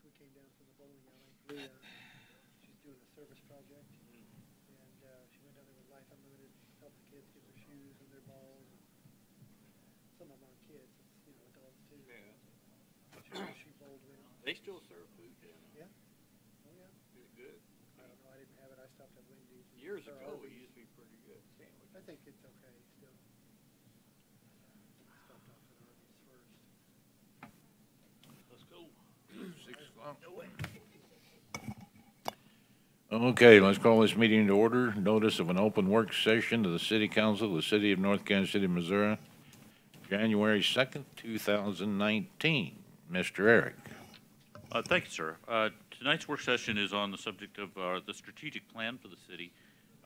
We came down from the bowling alley. Leah, she's doing a service project, and she went down there with Life Unlimited, help the kids get their shoes and their balls. And some of them aren't kids; it's adults too. Yeah. She bowled with them. They still serve food down there. Yeah. Oh yeah. Is it good? I don't know. I didn't have it. I stopped at Wendy's. Years ago, it used to be pretty good sandwiches. I think it's okay still. Stopped off at Arby's first. Let's go. 6 o'clock. Okay, let's call this meeting to order. Notice of an open work session of the City Council of the City of North Kansas City, Missouri, January 2nd, 2019. Mr. Eric. Thank you, sir. Tonight's work session is on the subject of the strategic plan for the city.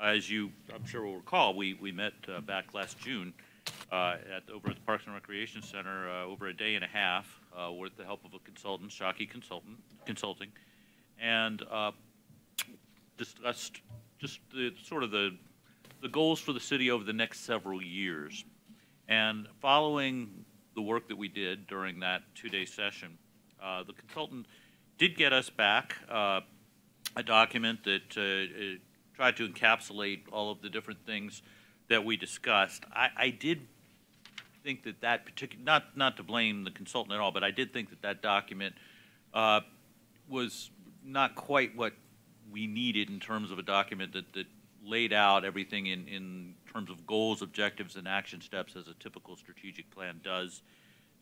As you, I'm sure, will recall, we met back last June over at the Parks and Recreation Center over a day and a half with the help of a consultant, Shockey Consulting, and discussed just the goals for the city over the next several years. And following the work that we did during that two-day session, the consultant did get us back a document that tried to encapsulate all of the different things that we discussed. I did think that particular, not to blame the consultant at all, but I did think that document was not quite what we needed in terms of a document that laid out everything in terms of goals, objectives, and action steps as a typical strategic plan does.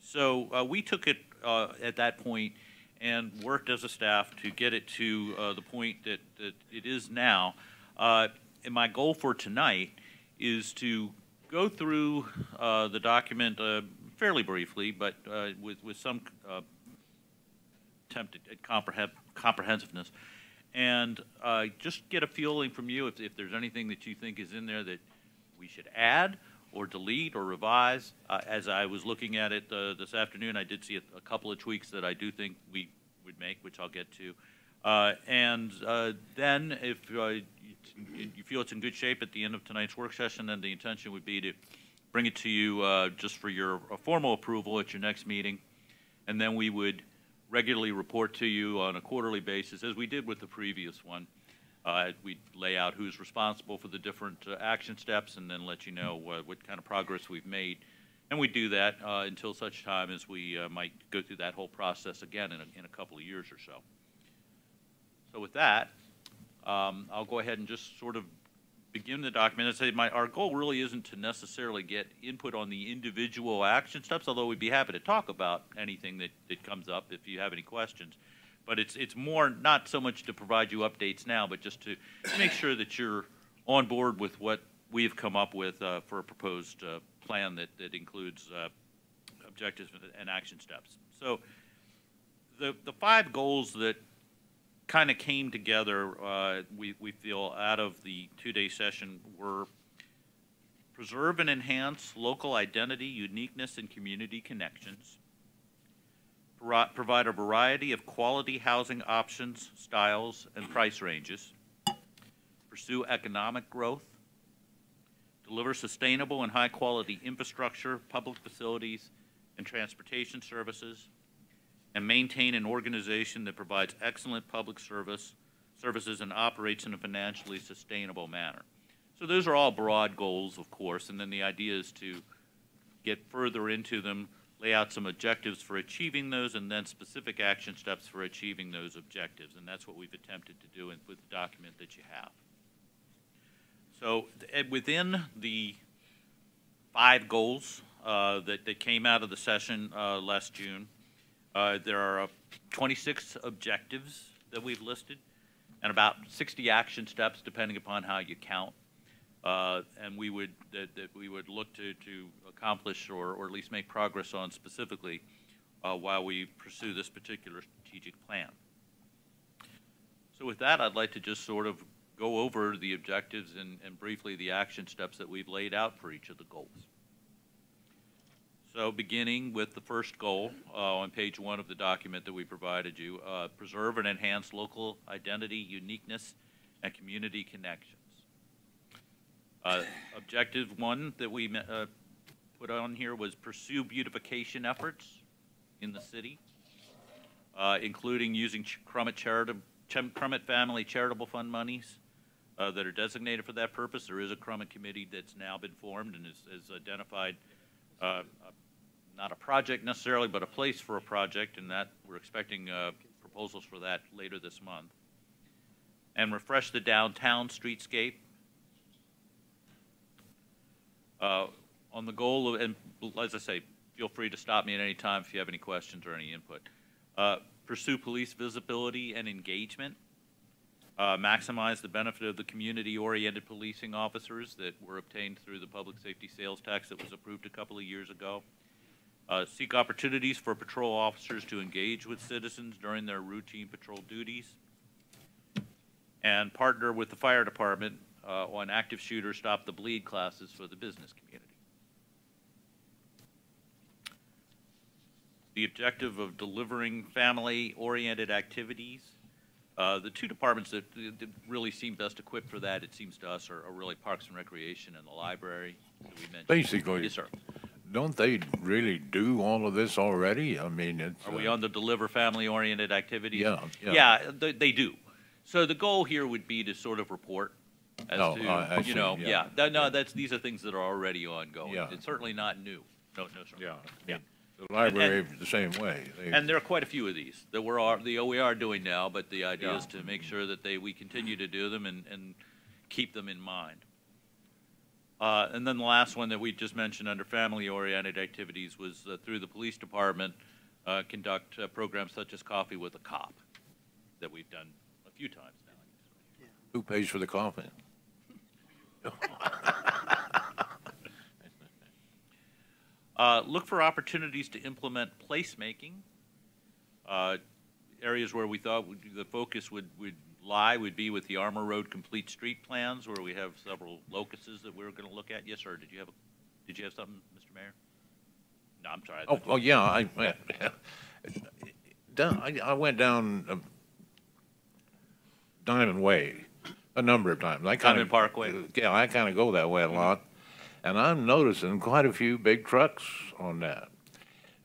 So we took it at that point and worked as a staff to get it to the point that it is now. And my goal for tonight is to go through the document fairly briefly, but with some attempt at comprehensiveness, and just get a feeling from you if there's anything that you think is in there that we should add or delete or revise. As I was looking at it this afternoon, I did see a couple of tweaks that I do think we would make, which I'll get to. And then if you feel it's in good shape at the end of tonight's work session, then the intention would be to bring it to you just for your formal approval at your next meeting. And then we would regularly report to you on a quarterly basis, as we did with the previous one. We'd lay out who's responsible for the different action steps and then let you know what kind of progress we've made. And we do that until such time as we might go through that whole process again in a couple of years or so. So with that, I'll go ahead and just sort of begin the document and say our goal really isn't to necessarily get input on the individual action steps, although we'd be happy to talk about anything that comes up if you have any questions. But it's more not so much to provide you updates now, but just to make sure that you're on board with what we've come up with for a proposed plan that includes objectives and action steps. So the 5 goals that kind of came together, we feel, out of the two-day session were: preserve and enhance local identity, uniqueness, and community connections; provide a variety of quality housing options, styles, and price ranges; pursue economic growth; deliver sustainable and high-quality infrastructure, public facilities, and transportation services; and maintain an organization that provides excellent public services and operates in a financially sustainable manner. So those are all broad goals, of course, and then the idea is to get further into them, lay out some objectives for achieving those, and then specific action steps for achieving those objectives, and that's what we've attempted to do with the document that you have. So within the 5 goals that came out of the session last June, there are 26 objectives that we've listed and about 60 action steps, depending upon how you count. And we would look to accomplish or at least make progress on specifically while we pursue this particular strategic plan. So with that, I'd like to just sort of go over the objectives and briefly the action steps that we've laid out for each of the goals. So beginning with the first goal on page 1 of the document that we provided you, preserve and enhance local identity, uniqueness, and community connections. Objective 1 that we put on here was pursue beautification efforts in the city. including using Crummett Family Charitable Fund monies that are designated for that purpose. There is a Crummett committee that's now been formed and has identified not a project necessarily, but a place for a project, and that we're expecting proposals for that later this month. And refresh the downtown streetscape. On the goal of, and as I say, feel free to stop me at any time if you have any questions or any input. Pursue police visibility and engagement. Maximize the benefit of the community-oriented policing officers that were obtained through the public safety sales tax that was approved a couple of years ago. Seek opportunities for patrol officers to engage with citizens during their routine patrol duties. And partner with the fire department on active shooter stop the bleed classes for the business community. The objective of delivering family-oriented activities. The two departments that really seem best equipped for that, it seems to us, are really Parks and Recreation and the library that we mentioned. Basically. Yes, sir. Don't they really do all of this already? I mean, it's... Are we on the deliver family-oriented activities? Yeah. Yeah, they do. So the goal here would be to sort of report as to, I see, you know, yeah. no, these are things that are already ongoing. Yeah. It's certainly not new. No, sir. Yeah. Yeah. The library, the same way. And there are quite a few of these that we are doing now, but the idea is to make sure that we continue to do them and keep them in mind. And then the last one that we just mentioned under family-oriented activities was through the police department, conduct programs such as Coffee with a Cop that we've done a few times now. Who pays for the coffee? Look for opportunities to implement placemaking. Areas where we thought the focus would lie would be with the Armour Road Complete Street Plans, where we have several locuses that we were going to look at. Yes, sir. Did you have something, Mr. Mayor? No, I'm sorry. Yeah. I went down Diamond Way a number of times. Diamond Parkway. Yeah, I kind of go that way a lot. And I'm noticing quite a few big trucks on that.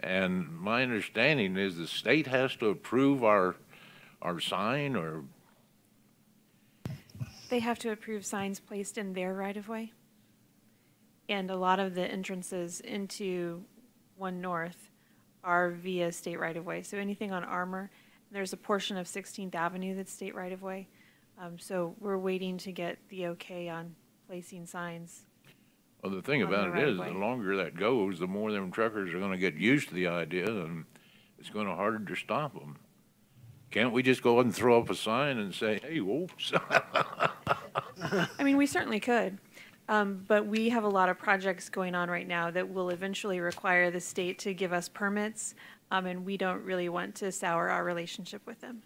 And my understanding is the state has to approve our sign, or? They have to approve signs placed in their right-of-way. And a lot of the entrances into 1 North are via state right-of-way. So anything on Armour, there's a portion of 16th Avenue that's state right-of-way. So we're waiting to get the okay on placing signs. Well, the thing about it is, the longer that goes, the more them truckers are going to get used to the idea, and it's going to harder to stop them. Can't we just go ahead and throw up a sign and say, hey, whoops? I mean, we certainly could. But we have a lot of projects going on right now that will eventually require the state to give us permits, and we don't really want to sour our relationship with them.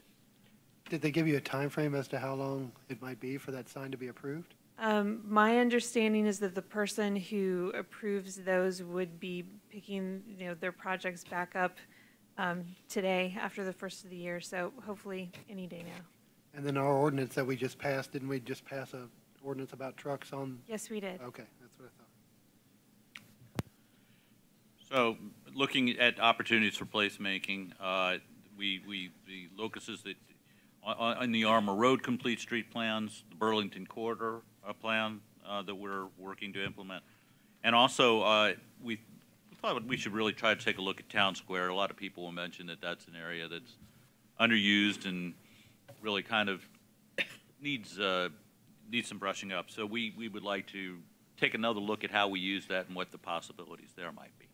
Did they give you a time frame as to how long it might be for that sign to be approved? My understanding is that the person who approves those would be picking, their projects back up today after the first of the year. So hopefully any day now. And then our ordinance that we just passed, didn't we just pass a ordinance about trucks on? Yes, we did. Okay, that's what I thought. So looking at opportunities for placemaking, the locuses that on the Armour Road Complete Street Plans, the Burlington Corridor plan that we're working to implement. And also, we thought we should really try to take a look at Town Square. A lot of people will mention that that's an area that's underused and really kind of needs some brushing up. So we would like to take another look at how we use that and what the possibilities there might be.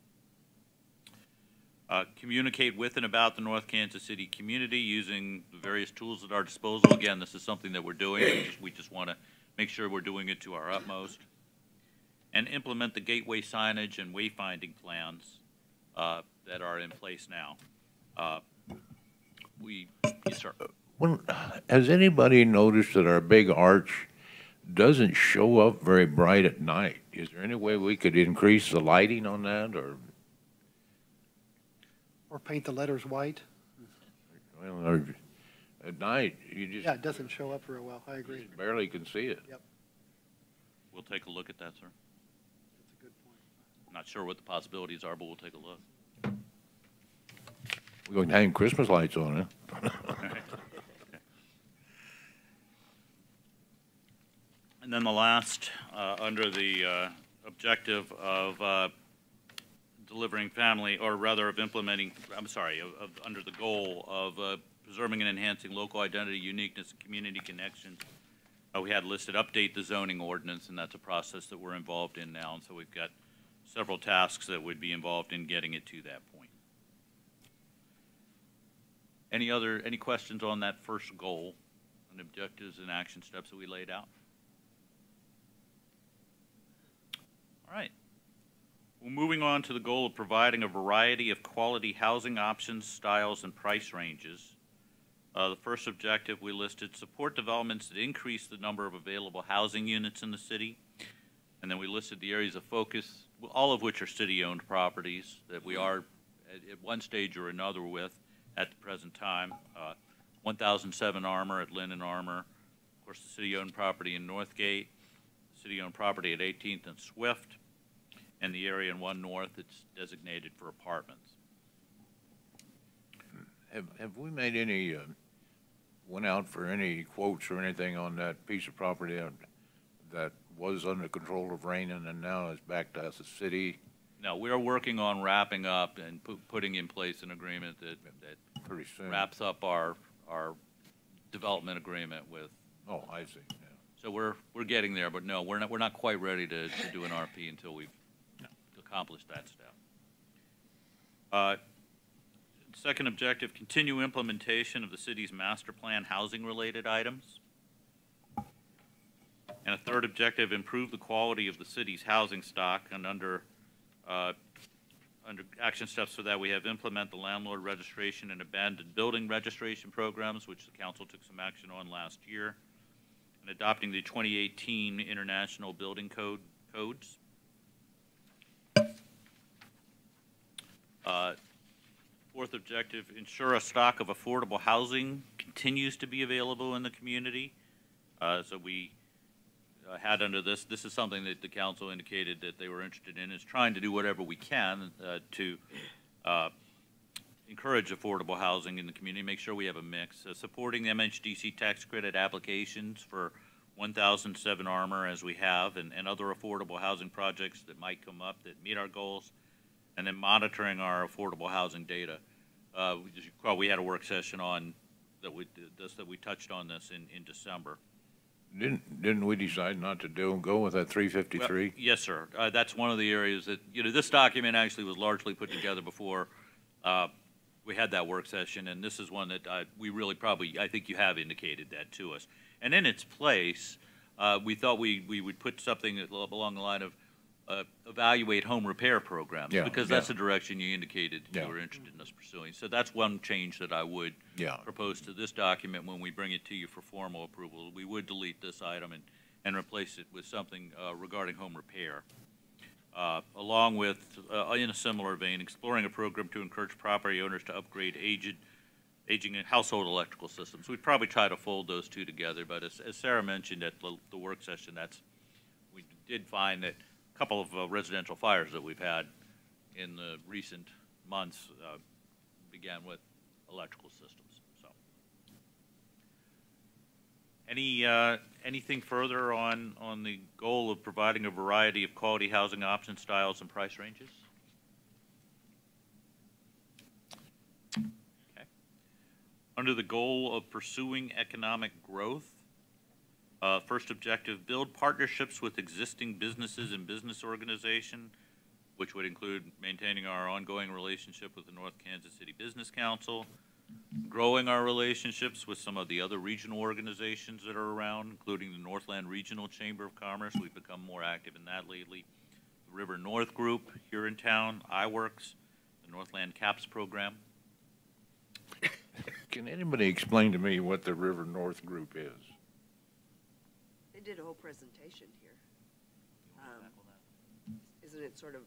Communicate with and about the North Kansas City community using the various tools at our disposal. Again, this is something that we're doing. We just want to make sure we're doing it to our utmost. And implement the gateway signage and wayfinding plans that are in place now. Yes, sir. Has anybody noticed that our big arch doesn't show up very bright at night? Is there any way we could increase the lighting on that, or? Or paint the letters white? Well, or at night, you just. Yeah, it doesn't show up real well, I agree. Just barely can see it. Yep. We'll take a look at that, sir. That's a good point. I'm not sure what the possibilities are, but we'll take a look. We're going to hang Christmas lights on it. And then the last, under the objective of delivering family, or rather of implementing, under the goal of preserving and enhancing local identity, uniqueness, and community connection, we had listed update the zoning ordinance, and that's a process that we're involved in now. And so we've got several tasks that would be involved in getting it to that point. Any questions on that first goal and objectives and action steps that we laid out? All right. Well, moving on to the goal of providing a variety of quality housing options, styles, and price ranges. The first objective we listed, support developments that increase the number of available housing units in the city. And then we listed the areas of focus, all of which are city-owned properties that we are at one stage or another with at the present time. 1007 Armour at Lynn and Armour, of course the city-owned property in Northgate, city-owned property at 18th and Swift, and the area in 1 North that's designated for apartments. Have we made any, went out for any quotes or anything on that piece of property that was under control of Rainin and now is back to us as city? No, we are working on wrapping up and putting in place an agreement that Pretty soon. wraps up our development agreement with. Oh, I see, yeah. So we're getting there, but no, we're not quite ready to do an RP until we've accomplished that step. Second objective, continue implementation of the city's master plan housing-related items. And a third objective, improve the quality of the city's housing stock. And under action steps for that, we have implement the landlord registration and abandoned building registration programs, which the council took some action on last year, and adopting the 2018 International Building Codes. Fourth objective, ensure a stock of affordable housing continues to be available in the community. So we had under this is something that the council indicated that they were interested in, is trying to do whatever we can to encourage affordable housing in the community, make sure we have a mix. Supporting the MHDC tax credit applications for 1007 Armour as we have, and other affordable housing projects that might come up that meet our goals. And then monitoring our affordable housing data. We had a work session on that we touched on this in December. Didn't we decide not to go with that 353? Well, yes, sir. That's one of the areas that, this document actually was largely put together before we had that work session, and this is one that we really I think you have indicated that to us. And in its place, we thought we would put something along the line of evaluate home repair programs, because that's the direction you indicated you were interested in us pursuing. So that's one change that I would propose to this document when we bring it to you for formal approval. We would delete this item and replace it with something regarding home repair. Along with, in a similar vein, exploring a program to encourage property owners to upgrade aging and household electrical systems. We'd probably try to fold those two together, but as Sarah mentioned at the work session, we did find that couple of residential fires that we've had in the recent months began with electrical systems. So, anything further on the goal of providing a variety of quality housing options, styles, and price ranges? Okay. Under the goal of pursuing economic growth. First objective, build partnerships with existing businesses and business organizations, which would include maintaining our ongoing relationship with the North Kansas City Business Council, growing our relationships with some of the other regional organizations that are around, including the Northland Regional Chamber of Commerce. We've become more active in that lately. The River North Group here in town, iWorks, the Northland CAPS program. Can anybody explain to me what the River North Group is? They did a whole presentation here. Isn't it sort of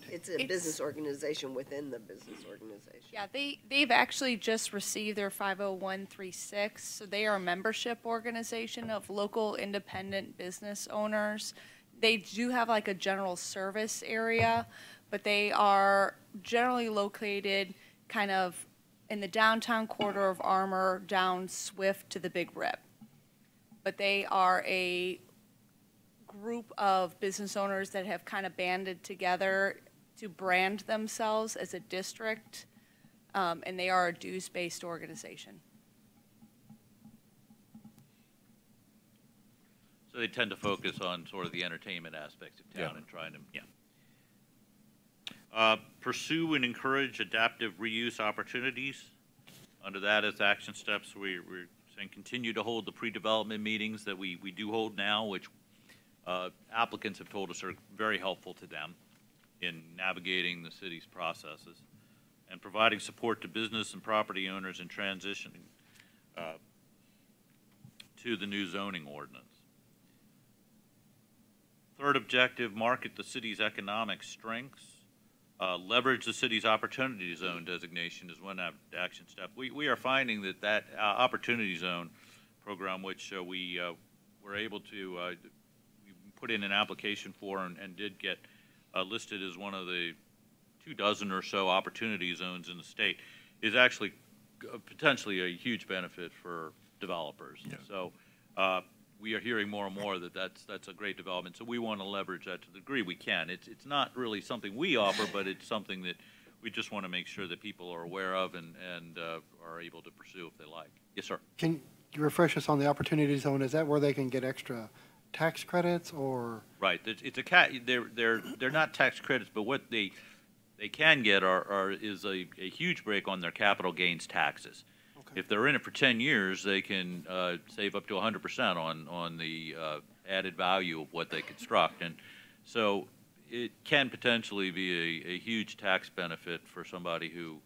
it's a business organization within the business organization? Yeah, they've actually just received their 501(c)(3) so they are a membership organization of local independent business owners. They do have like a general service area, but they are generally located kind of in the downtown corridor of Armour, down Swift to the Big Rip. But they are a group of business owners that have kind of banded together to brand themselves as a district, and they are a dues-based organization. So they tend to focus on sort of the entertainment aspects of town Yeah. and trying to, pursue and encourage adaptive reuse opportunities. Under that as action steps, we're saying continue to hold the pre-development meetings that we do hold now, which applicants have told us are very helpful to them in navigating the city's processes, and providing support to business and property owners in transitioning to the new zoning ordinance. Third objective, market the city's economic strengths. Leverage the city's opportunity zone designation is one action step. We are finding that opportunity zone program, which we were able to we put in an application for and did get listed as one of the 24 or so opportunity zones in the state, is actually potentially a huge benefit for developers. Yeah. So we are hearing more and more that that's a great development. So we want to leverage that to the degree we can. It's not really something we offer, but it's something that we just want to make sure that people are aware of and are able to pursue if they like. Yes, sir. Can you refresh us on the opportunity zone? Is that where they can get extra tax credits or? Right. It's a they're not tax credits, but what they can get is a huge break on their capital gains taxes. Okay. If they're in it for 10 years, they can save up to 100% on the added value of what they construct. And so it can potentially be a huge tax benefit for somebody who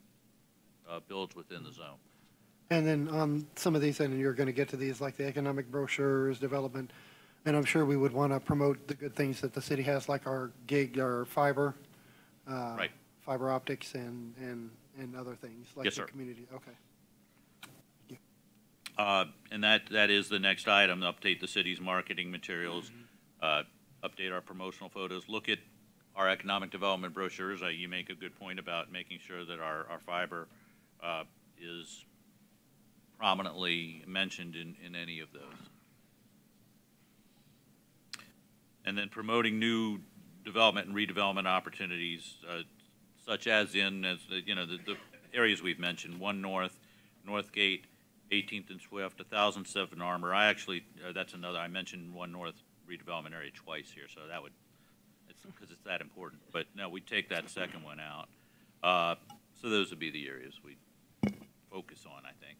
builds within the zone. And then on some of these, and you're going to get to these, like the economic brochures, development, and I'm sure we would want to promote the good things that the city has, like our gig, our fiber, Right. fiber optics, and other things like Yes, the sir. community. Okay. And that is the next item, update the city's marketing materials, update our promotional photos, look at our economic development brochures. You make a good point about making sure that our fiber is prominently mentioned in any of those. And then promoting new development and redevelopment opportunities, such as the areas we've mentioned, 1 North, Northgate, 18th and Swift, 1007 Armour. That's another, I mentioned 1 North redevelopment area twice here, so it's because it's that important. But no, we take that second one out. So those would be the areas we focus on, I think.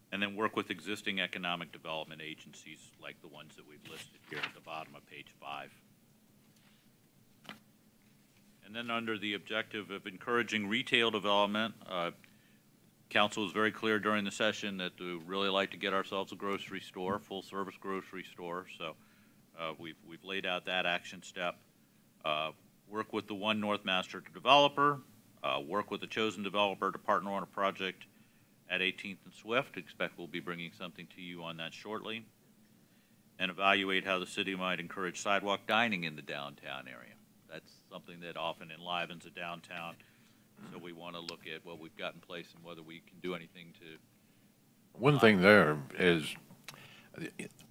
And then work with existing economic development agencies like the ones that we've listed here at the bottom of page 5. And then under the objective of encouraging retail development, council was very clear during the session that we really like to get ourselves a grocery store, full-service grocery store. So we've laid out that action step. Work with the 1 North Master Developer. Work with the chosen developer to partner on a project at 18th and Swift. Expect we'll be bringing something to you on that shortly. And evaluate how the city might encourage sidewalk dining in the downtown area. That's something that often enlivens a downtown. So we want to look at what we've got in place and whether we can do anything to. One thing there is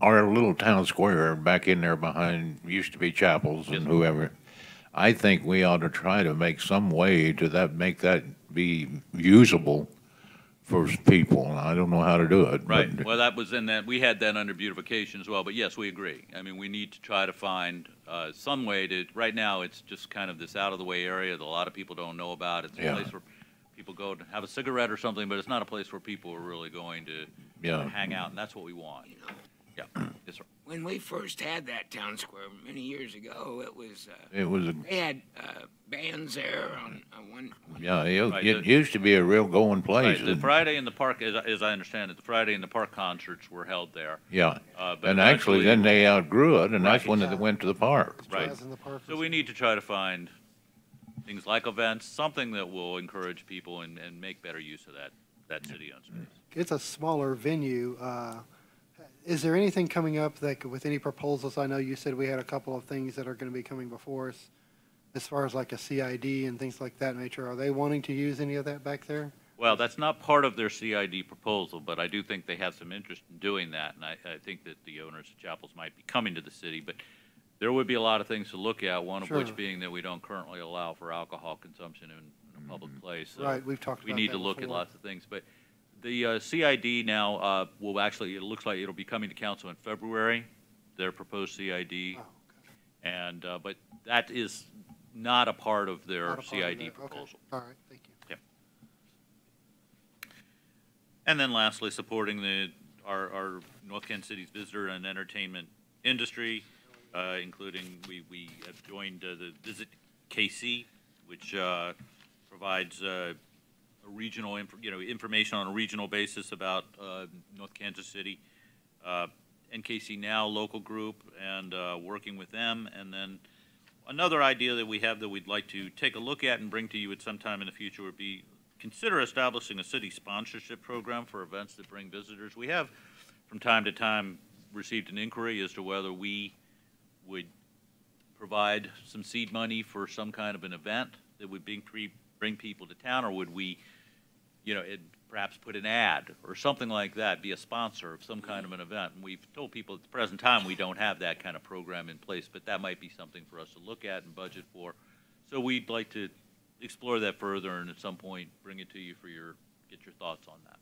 our little town square back in there behind, used to be chapels and whoever. I think we ought to try to make some way to make that be usable for people. And I don't know how to do it. Right. but- Well, that was in that, we had that under beautification as well, but yes, we agree. I mean, we need to try to find some way to, right now, it's just kind of this out-of-the-way area that a lot of people don't know about. It's a Yeah. place where people go to have a cigarette or something, but it's not a place where people are really going to Yeah. hang out, and that's what we want. Yeah. Yes, sir. When we first had that town square many years ago, it was, It was, they had bands there on one. yeah, Right, it used to be a real going place. Right, the Friday in the Park, as I understand it, the Friday in the Park concerts were held there. Yeah. But And actually, then they outgrew it, and that's Right. when they went to the park. Right. Jazz in the park. So we need to try to find things like events, something that will encourage people and make better use of that city-owned space. It's a smaller venue. Is there anything coming up with any proposals? I know you said we had a couple of things that are going to be coming before us as far as like a CID and things like that nature, are they wanting to use any of that back there? Well, that's not part of their CID proposal, but I do think they have some interest in doing that, and I think that the owners of chapels might be coming to the city, but there would be a lot of things to look at, one of Sure. which being that we don't currently allow for alcohol consumption in a public place. So Right, we've talked we about need that to look at before. lots of things, but the CID now will actually, it looks like it'll be coming to council in February, their proposed CID, Oh, okay. and, but that is not a part of their Not a part of CID that. Okay. proposal. All right, thank you. And then lastly, supporting our North Kansas City's visitor and entertainment industry, including we have joined the Visit KC, which provides a regional information on a regional basis about North Kansas City. NKC Now local group, and working with them. And then another idea that we have that we'd like to take a look at and bring to you at some time in the future would be consider establishing a city sponsorship program for events that bring visitors. We have, from time to time, received an inquiry as to whether we would provide some seed money for some kind of an event that would bring people to town, or would we, perhaps put an ad or something like that, be a sponsor of some kind of an event. And we've told people at the present time we don't have that kind of program in place, but that might be something for us to look at and budget for. So we'd like to explore that further and at some point bring it to you for get your thoughts on that.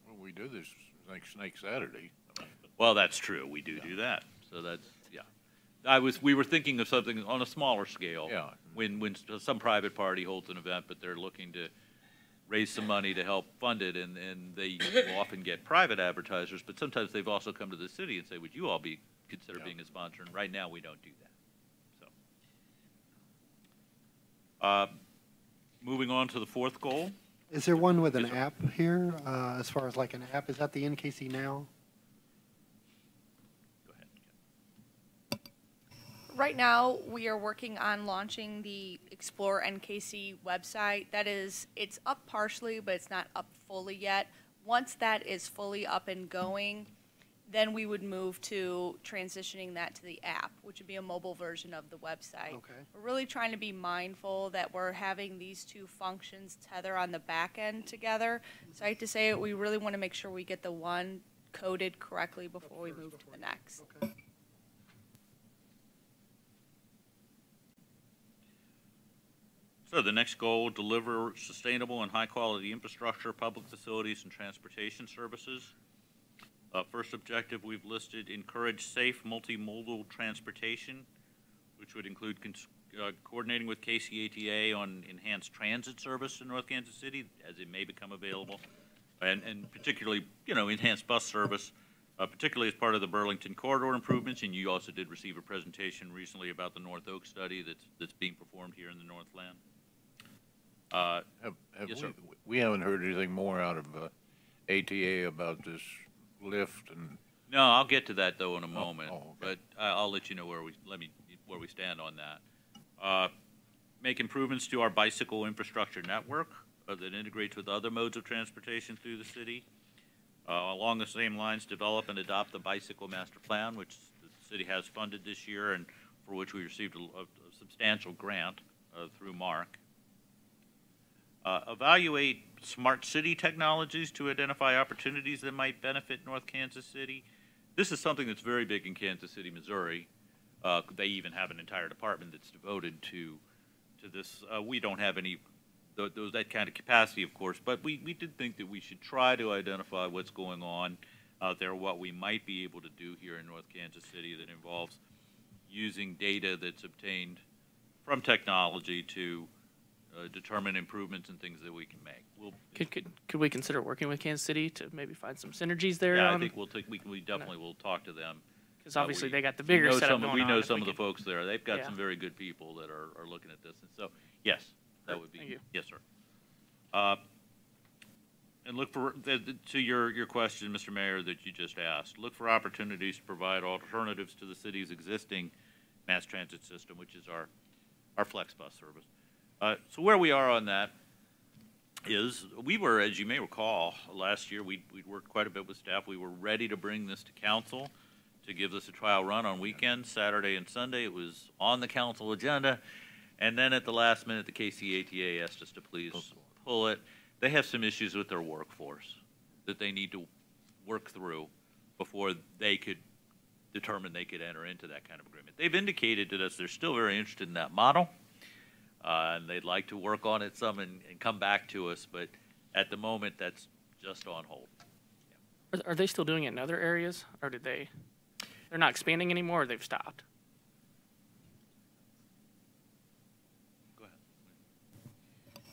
Well, we do this like Snake Saturday. Well, that's true. We do that. So that's, yeah. We were thinking of something on a smaller scale. Yeah. When some private party holds an event, but they're looking to raise some money to help fund it, and they will often get private advertisers, but sometimes they've also come to the city and say, would you all consider being a sponsor? And right now, we don't do that. So, moving on to the fourth goal. Is there one with an Yes, sir. app here, as far as like an app? Is that the NKC Now? Go ahead. Right now, we are working on launching the Explore NKC website. It's up partially, but it's not up fully yet. Once that is fully up and going, then we would move to transitioning that to the app, which would be a mobile version of the website. Okay. We're really trying to be mindful that we're having these two functions tether on the back end together. So I hate to say it, we really want to make sure we get the one coded correctly before we move to the next. Okay. So the next goal, deliver sustainable and high-quality infrastructure, public facilities, and transportation services. First objective we've listed, encourage safe multimodal transportation, which would include coordinating with KCATA on enhanced transit service in North Kansas City as it may become available, and particularly, enhanced bus service, particularly as part of the Burlington corridor improvements. And you also did receive a presentation recently about the North Oak study that's being performed here in the Northland. Yes, sir. We haven't heard anything more out of ATA about this lift and. No, I'll get to that though in a moment, okay. but I'll let you know where we stand on that. Make improvements to our bicycle infrastructure network that integrates with other modes of transportation through the city. Along the same lines, develop and adopt the bicycle master plan, which the city has funded this year and for which we received a substantial grant through MARC. Evaluate smart city technologies to identify opportunities that might benefit North Kansas City. This is something that's very big in Kansas City, Missouri. They even have an entire department that's devoted to this. We don't have any that kind of capacity, of course, but we did think that we should try to identify what's going on out there, what we might be able to do here in North Kansas City that involves using data that's obtained from technology to determine improvements and things that we can make. Could we consider working with Kansas City to maybe find some synergies there? Yeah, I think we definitely will talk to them. Because obviously they got the We bigger know setup going we on. know if some we of the could- folks there. They've got Yeah. some very good people that are looking at this. And so, yes, that would be. Thank you. Yes, sir. And look for, to your question, Mr. Mayor, that you just asked, look for opportunities to provide alternatives to the city's existing mass transit system, which is our flex bus service. So where we are on that is, we were, as you may recall, last year, we worked quite a bit with staff. We were ready to bring this to council to give this a trial run on weekends, Saturday and Sunday. It was on the council agenda, And then at the last minute, the KCATA asked us to please pull it. They have some issues with their workforce that they need to work through before they could determine they could enter into that kind of agreement. They've indicated to us they're still very interested in that model, and they'd like to work on it some and come back to us, but at the moment, that's just on hold. Are they still doing it in other areas, or they're not expanding anymore, or they've stopped? Go ahead.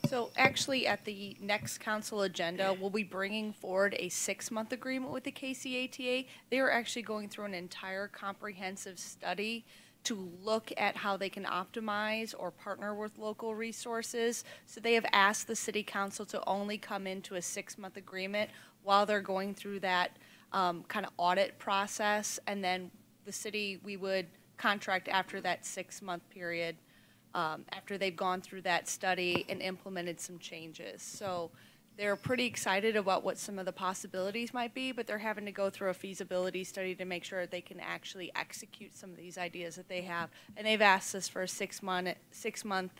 So actually, at the next council agenda, we'll be bringing forward a 6-month agreement with the KCATA. They are actually going through an entire comprehensive study to look at how they can optimize or partner with local resources. So they have asked the city council to only come into a 6-month agreement while they're going through that kind of audit process. And then the city, we would contract after that 6-month period, after they've gone through that study and implemented some changes. So they're pretty excited about what some of the possibilities might be, but they're having to go through a feasibility study to make sure that they can actually execute some of these ideas that they have. And they've asked us for a 6-month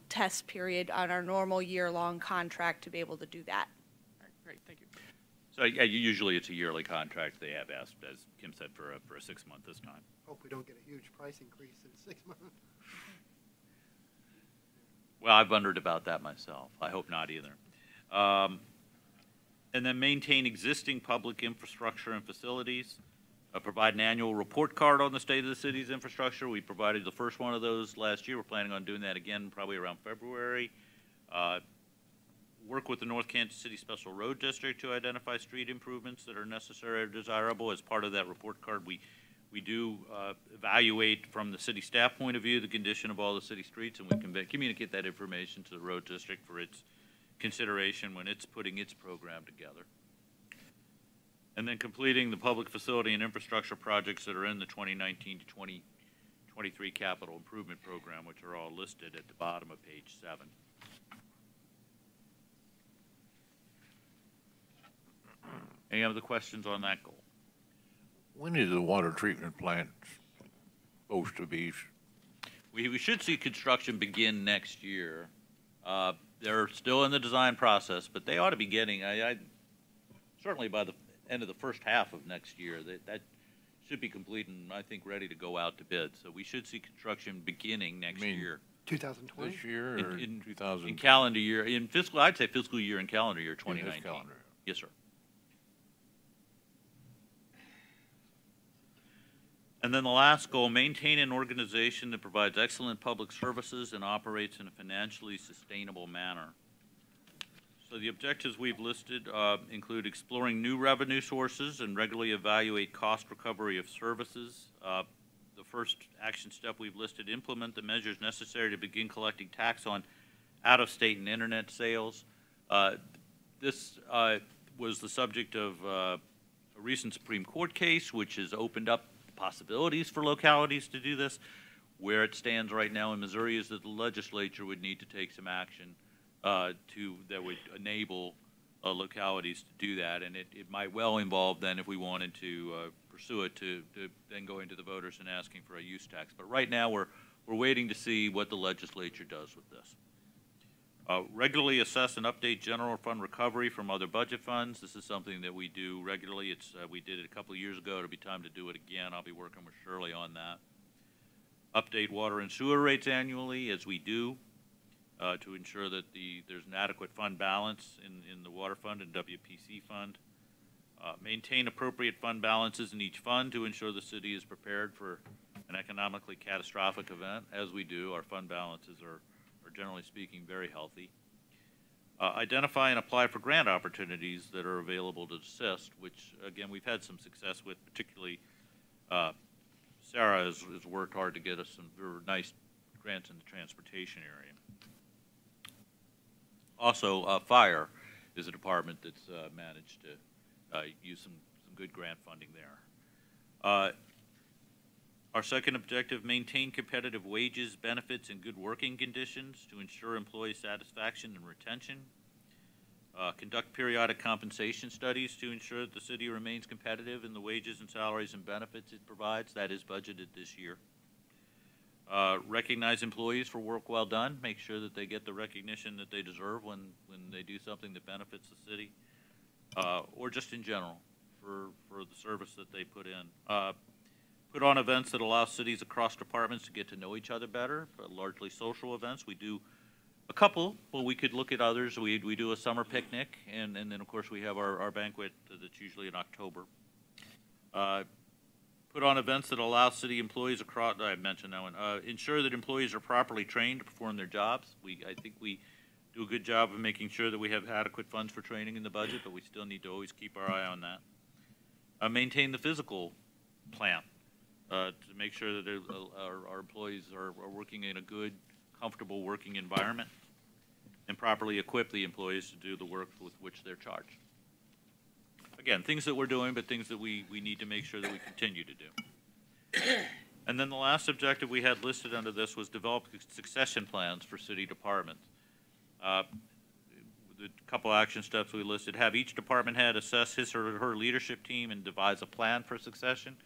test period on our normal year-long contract to be able to do that. All right, great, thank you. So yeah, usually it's a yearly contract. They have asked, as Kim said, for a 6-month this time. Hope we don't get a huge price increase in 6 months. Well, I've wondered about that myself. I hope not either. And then maintain existing public infrastructure and facilities. Provide an annual report card on the state of the city's infrastructure. We provided the first one of those last year. We're planning on doing that again probably around February. Work with the North Kansas City Special Road District to identify street improvements that are necessary or desirable. As part of that report card, we do evaluate from the city staff point of view the condition of all the city streets, and we can communicate that information to the road district for its consideration when it's putting its program together. And then completing the public facility and infrastructure projects that are in the 2019 to 2023 capital improvement program, which are all listed at the bottom of page 7. Any other questions on that goal? When is the water treatment plant supposed to be? We should see construction begin next year. They're still in the design process, but they ought to be getting, certainly by the end of the first half of next year, that should be complete and I think ready to go out to bid. So we should see construction beginning next year. 2020? This year or In 2000? In calendar year, in fiscal, I'd say fiscal year and calendar year 2019. Calendar. Yes, sir. And then the last goal, maintain an organization that provides excellent public services and operates in a financially sustainable manner. So the objectives we've listed include exploring new revenue sources and regularly evaluate cost recovery of services. The first action step we've listed, implement the measures necessary to begin collecting tax on out-of-state and internet sales. This was the subject of a recent Supreme Court case, which has opened up possibilities for localities to do this. Where it stands right now in Missouri is that the legislature would need to take some action that would enable localities to do that, and it might well involve then, if we wanted to pursue it, to then go into the voters and asking for a use tax. But right now we're waiting to see what the legislature does with this. Regularly assess and update general fund recovery from other budget funds. This is something that we do regularly. We did it a couple of years ago. It'll be time to do it again. I'll be working with Shirley on that. Update water and sewer rates annually, as we do, to ensure that there's an adequate fund balance in the water fund and WPC fund. Maintain appropriate fund balances in each fund to ensure the city is prepared for an economically catastrophic event. As we do, our fund balances are generally speaking very healthy. Identify and apply for grant opportunities that are available to assist, which again we've had some success with, particularly Sarah has worked hard to get us some very nice grants in the transportation area. Also, fire is a department that's managed to use some good grant funding there. Our second objective, maintain competitive wages, benefits, and good working conditions to ensure employee satisfaction and retention. Conduct periodic compensation studies to ensure that the city remains competitive in the wages and salaries and benefits it provides. That is budgeted this year. Recognize employees for work well done. Make sure that they get the recognition that they deserve when they do something that benefits the city, or just in general for the service that they put in. Put on events that allow cities across departments to get to know each other better, but largely social events. We do a couple, but we could look at others. We do a summer picnic, and then, of course, we have our banquet that's usually in October. Put on events that allow city employees across, I mentioned that one. Ensure that employees are properly trained to perform their jobs. I think we do a good job of making sure that we have adequate funds for training in the budget, but we still need to always keep our eye on that. Maintain the physical plan to make sure that our employees are working in a good, comfortable working environment, and properly equip the employees to do the work with which they're charged. Again, things that we're doing, but things that we need to make sure that we continue to do. And then the last objective we had listed under this was develop succession plans for city departments. The couple action steps we listed: have each department head assess his or her leadership team and devise a plan for succession.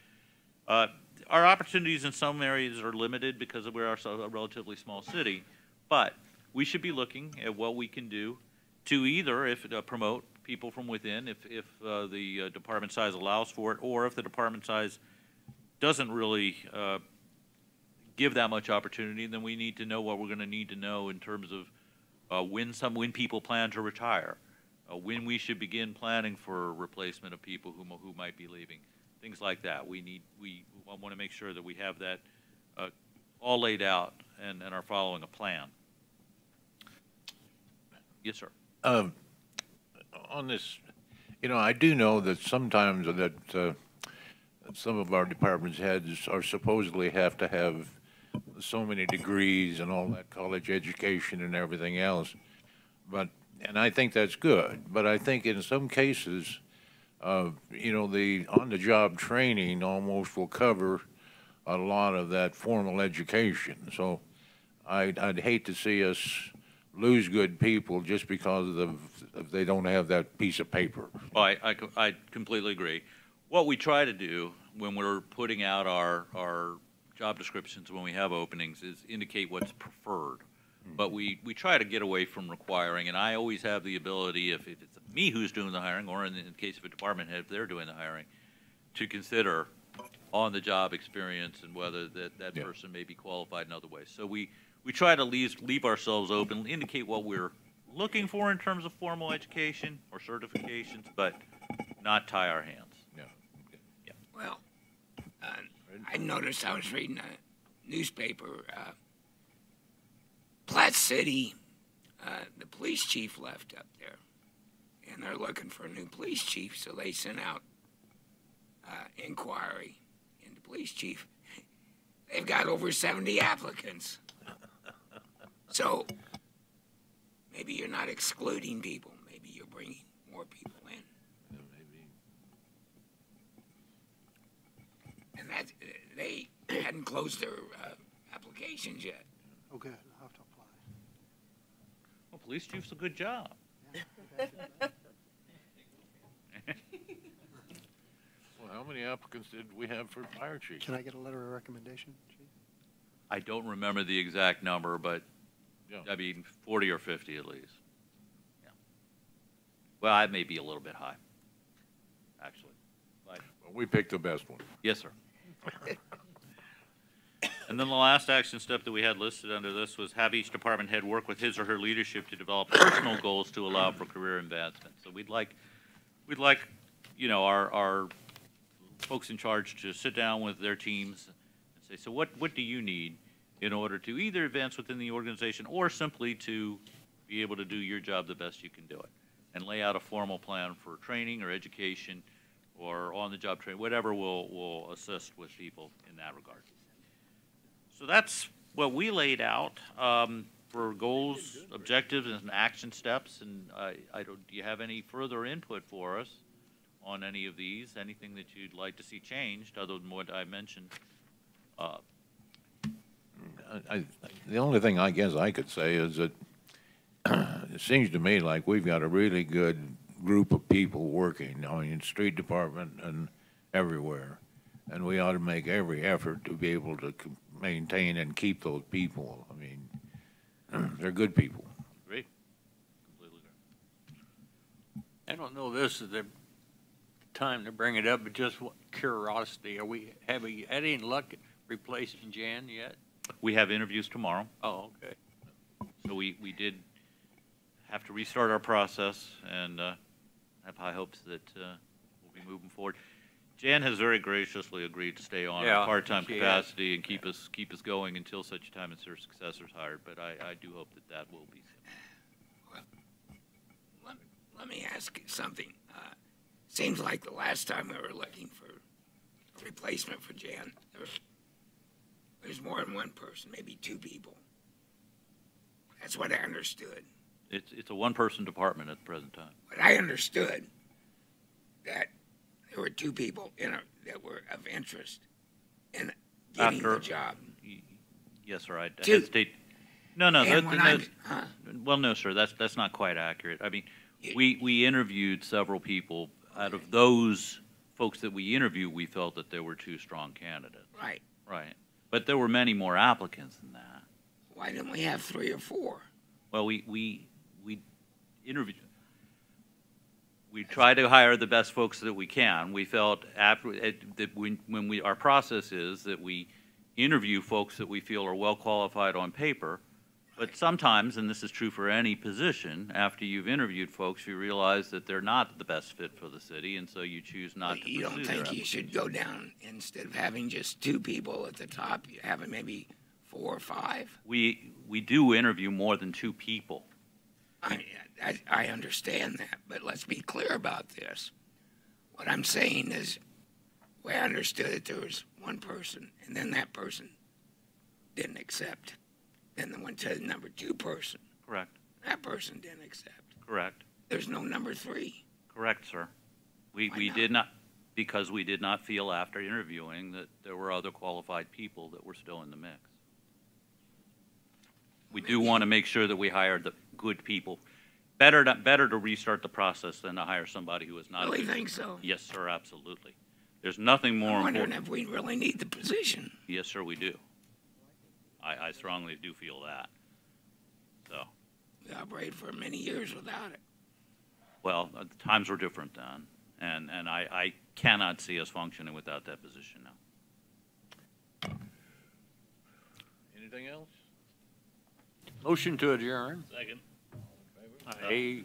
Our opportunities in some areas are limited because we're a relatively small city, but we should be looking at what we can do to either promote people from within if the department size allows for it, or if the department size doesn't really give that much opportunity, then we need to know what we're going to need to know in terms of when people plan to retire, when we should begin planning for replacement of people who might be leaving, things like that. We want to make sure that we have that all laid out and are following a plan. Yes, sir. On this, I do know that sometimes that some of our departments heads are supposedly have to have so many degrees and all that college education and everything else, and I think that's good. But I think in some cases, the on-the-job training almost will cover a lot of that formal education. So I'd hate to see us lose good people just because of they don't have that piece of paper. Well, I completely agree. What we try to do when we're putting out our job descriptions when we have openings is indicate what's preferred. But we try to get away from requiring, and I always have the ability, if it's me who's doing the hiring, or in the case of a department head, if they're doing the hiring, to consider on-the-job experience and whether that person may be qualified in other ways. So we try to leave ourselves open, indicate what we're looking for in terms of formal education or certifications, but not tie our hands. Yeah. Yeah. Well, I noticed, I was reading a newspaper, Platte City, the police chief left up there, and they're looking for a new police chief, so they sent out inquiry into police chief. They've got over 70 applicants. So maybe you're not excluding people. Maybe you're bringing more people in. Maybe. And that they hadn't closed their applications yet. Oh, good. I'll have to apply. Well, police chief's a good job. Well, how many applicants did we have for fire chief? Can I get a letter of recommendation, Chief? I don't remember the exact number, but Yeah. I mean 40 or 50 at least. Yeah. Well, I may be a little bit high, actually. But Well, we picked the best one. yes, sir. And then the last action step that we had listed under this was have each department head work with his or her leadership to develop personal goals to allow for career advancement. So we'd like, our folks in charge to sit down with their teams and say, so what do you need in order to either advance within the organization or simply to be able to do your job the best you can do it, and lay out a formal plan for training or education or on-the-job training, whatever will assist with people in that regard. So that's what we laid out for goals, objectives, and action steps. And do you have any further input for us on any of these? Anything that you'd like to see changed other than what I mentioned? The only thing I guess I could say is that it seems to me like we've got a really good group of people working, in street department and everywhere. And we ought to make every effort to be able to maintain and keep those people. I mean, they're good people. Great. Completely agree. I don't know this is the time to bring it up, but just curiosity, have we had any luck replacing Jan yet? We have interviews tomorrow. Oh, okay. So we did have to restart our process and have high hopes that we'll be moving forward. Jan has very graciously agreed to stay on Yeah, a part-time she has. capacity and keep us going until such time as her successor is hired. But I do hope that that will be. Let me ask you something. Seems like the last time we were looking for a replacement for Jan, there's more than one person, maybe two people. That's what I understood. It's a one-person department at the present time. But I understood that there were two people that were of interest in getting the job. Yes, sir. I Two. hesitate. No. And when Well, no, sir. That's not quite accurate. I mean, we interviewed several people. Out of those folks that we interviewed, we felt that there were two strong candidates. Right. Right. But there were many more applicants than that. Why didn't we have 3 or 4? Well, we interviewed. We try to hire the best folks that we can. We felt that when our process is that we interview folks that we feel are well qualified on paper, but sometimes, and this is true for any position, after you've interviewed folks, you realize that they're not the best fit for the city, and so you choose not to pursue You don't their think you should go down, instead of having just 2 people at the top, you have it maybe 4 or 5? We do interview more than 2 people. I understand that, but let's be clear about this. What I'm saying is, the way I understood it, there was one person, and then that person didn't accept. Then they went to the number 2 person. Correct. That person didn't accept. Correct. There's no number 3. Correct, sir. Why We not? did not, because we did not feel after interviewing that there were other qualified people that were still in the mix. We do want to make sure that we hire the good people. Better to restart the process than to hire somebody who is not. Really think so? Yes, sir, absolutely. There's nothing more I'm wondering important. if we really need the position. Yes, sir, we do. I strongly do feel that. So, We operated for many years without it. well, the times were different then, and I cannot see us functioning without that position now. Anything else? Motion to adjourn. Second. Aye.